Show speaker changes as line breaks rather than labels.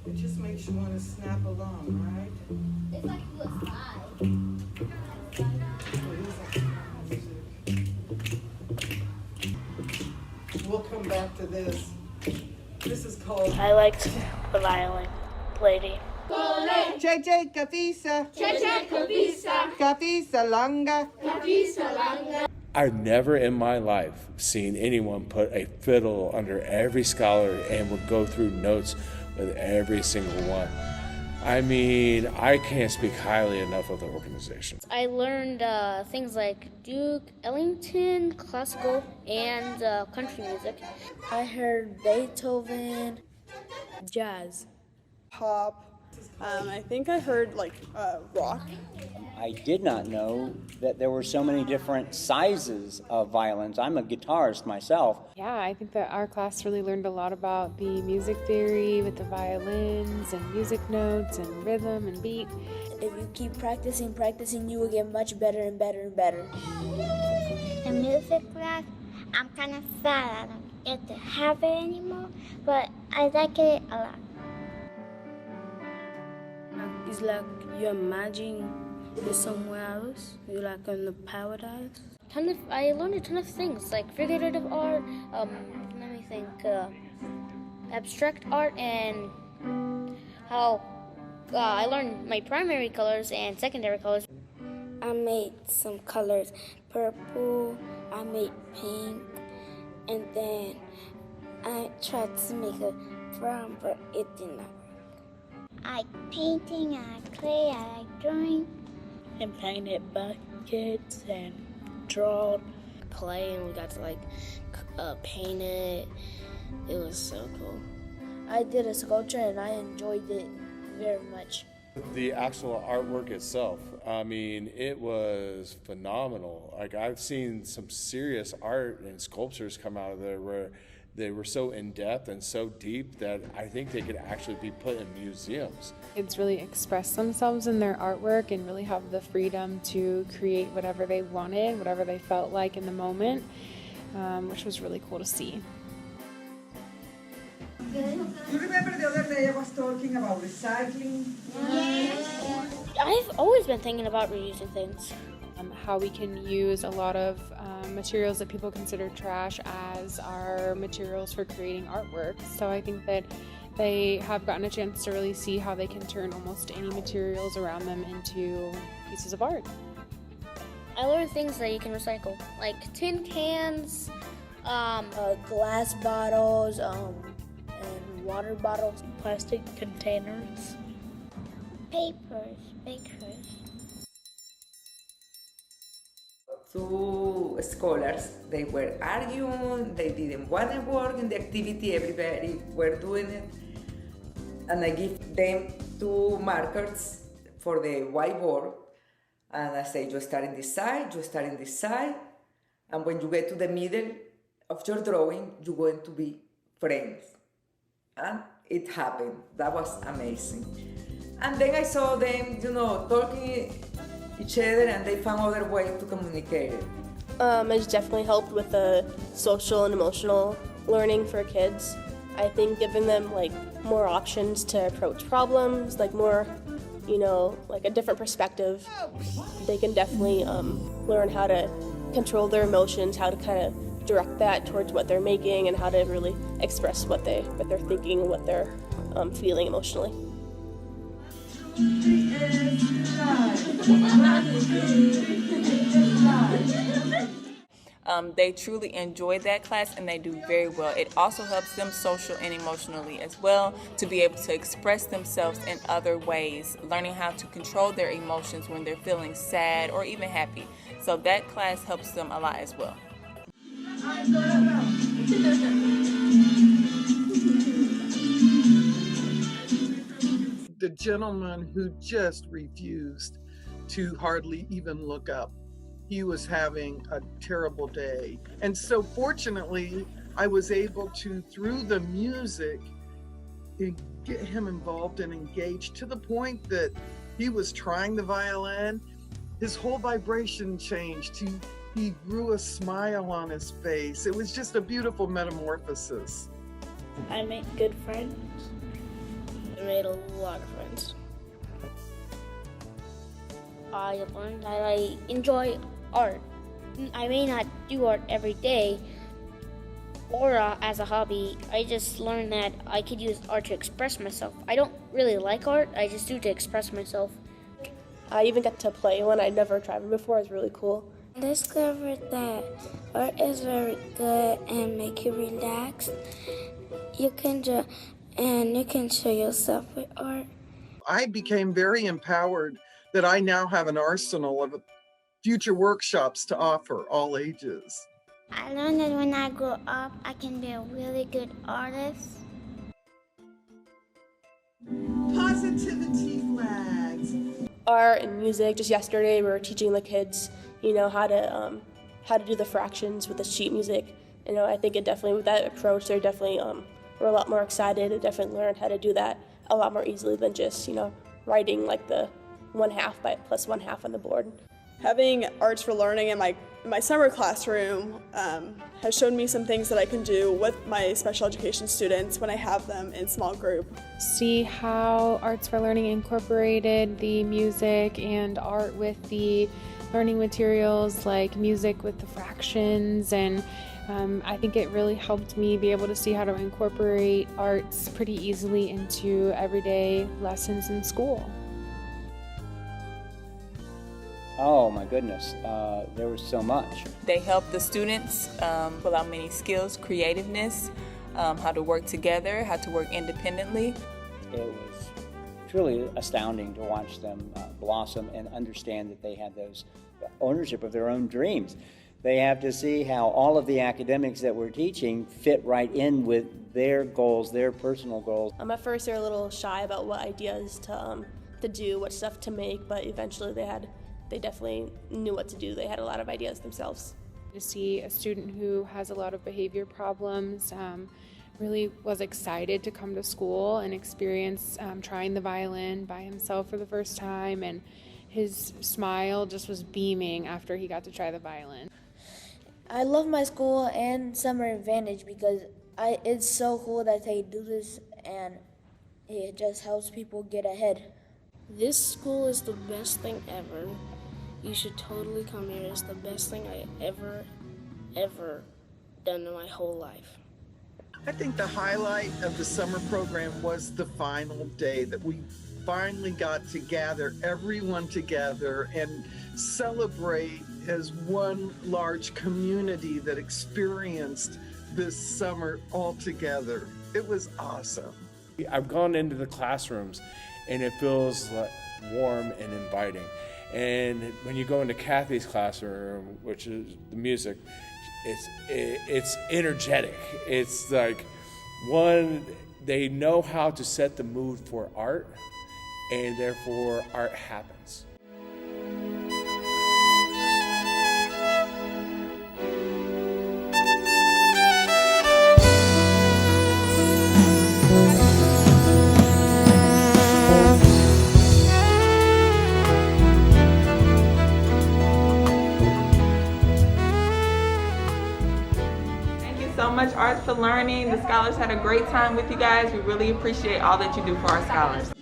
It just makes you want to snap along, right?
It's like you a slide.
We'll come back to this. This is called
I liked the violin lady.
Che Cafisa.
Che Cafisa.
Cafisa Longa.
I've never in my life seen anyone put a fiddle under every scholar and would go through notes with every single one. I mean, I can't speak highly enough of the organization.
I learned things like Duke Ellington, classical, and country music.
I heard Beethoven, jazz,
pop. I think I heard rock.
I did not know that there were so many different sizes of violins. I'm a guitarist myself.
Yeah, I think that our class really learned a lot about the music theory with the violins and music notes and rhythm and beat.
If you keep practicing, you will get much better and better and better.
The music class, I'm kind of sad I don't get to have it anymore, but I like it a lot.
It's like you imagine you're somewhere else, you're like in the paradise.
I learned a ton of things like figurative art, abstract art, and how I learned my primary colors and secondary colors.
I made some colors, purple, I made pink, and then I tried to make a brown, but it did not.
I like painting, I like clay, I like drawing.
And painted buckets and draw,
Play, and we got to paint it. It was so cool.
I did a sculpture and I enjoyed it very much.
The actual artwork itself, I mean, it was phenomenal. Like, I've seen some serious art and sculptures come out of there where they were so in-depth and so deep that I think they could actually be put in museums.
Kids really express themselves in their artwork and really have the freedom to create whatever they wanted, whatever they felt like in the moment, which was really cool to see.
You remember the other day I was talking about recycling?
I've always been thinking about reusing things.
How we can use a lot of materials that people consider trash as our materials for creating artwork. So I think that they have gotten a chance to really see how they can turn almost any materials around them into pieces of art.
I learned things that you can recycle, like tin cans,
Glass bottles, and water bottles, plastic containers,
Papers.
Two scholars, they were arguing, they didn't want to work in the activity, everybody were doing it. And I give them 2 markers for the whiteboard. And I say, you start in this side, you start in this side. And when you get to the middle of your drawing, you're going to be friends. And it happened. That was amazing. And then I saw them, talking each other, and they found other ways to communicate it.
It's definitely helped with the social and emotional learning for kids. I think giving them more options to approach problems, more, a different perspective. They can definitely learn how to control their emotions, how to kind of direct that towards what they're making, and how to really express what they're thinking, what they're feeling emotionally.
They truly enjoyed that class and they do very well. It also helps them social and emotionally as well to be able to express themselves in other ways, learning how to control their emotions when they're feeling sad or even happy. So that class helps them a lot as well.
The gentleman who just refused to hardly even look up. He was having a terrible day. And so fortunately, I was able to, through the music, get him involved and engaged to the point that he was trying the violin. His whole vibration changed. He grew a smile on his face. It was just a beautiful metamorphosis.
I make good friends.
I made a lot of friends. I learned that I enjoy art. I may not do art every day or as a hobby. I just learned that I could use art to express myself. I don't really like art, I just do to express myself.
I even got to play one I'd never tried before. It was really cool.
I discovered that art is very good and make you relax. You can show yourself with art.
I became very empowered that I now have an arsenal of future workshops to offer all ages.
I learned that when I grow up, I can be a really good artist.
Positivity flags.
Art and music. Just yesterday, we were teaching the kids, how to do the fractions with the sheet music. I think it definitely, with that approach, they're definitely were a lot more excited. They definitely learned how to do that a lot more easily than just writing like the 1/2 by plus 1/2 on the board.
Having Arts for Learning in my summer classroom has shown me some things that I can do with my special education students when I have them in small group.
See how Arts for Learning incorporated the music and art with the learning materials, like music with the fractions, and I think it really helped me be able to see how to incorporate arts pretty easily into everyday lessons in school.
Oh my goodness, there was so much.
They help the students pull out many skills, creativeness, how to work together, how to work independently.
It was truly astounding to watch them blossom and understand that they had those ownership of their own dreams. They have to see how all of the academics that we're teaching fit right in with their goals, their personal goals.
At first, they were a little shy about what ideas to do, what stuff to make, but eventually they definitely knew what to do. They had a lot of ideas themselves.
To see a student who has a lot of behavior problems really was excited to come to school and experience trying the violin by himself for the first time, and his smile just was beaming after he got to try the violin.
I love my school and Summer Advantage because it's so cool that they do this and it just helps people get ahead.
This school is the best thing ever. You should totally come here. It's the best thing I ever done in my whole life.
I think the highlight of the summer program was the final day that we finally got to gather everyone together and celebrate as one large community that experienced this summer all together. It was awesome.
I've gone into the classrooms and it feels like warm and inviting. And when you go into Kathy's classroom, which is the music, it's energetic. It's like they know how to set the mood for art, and therefore art happens.
So much Arts for Learning. The scholars had a great time with you guys. We really appreciate all that you do for our scholars.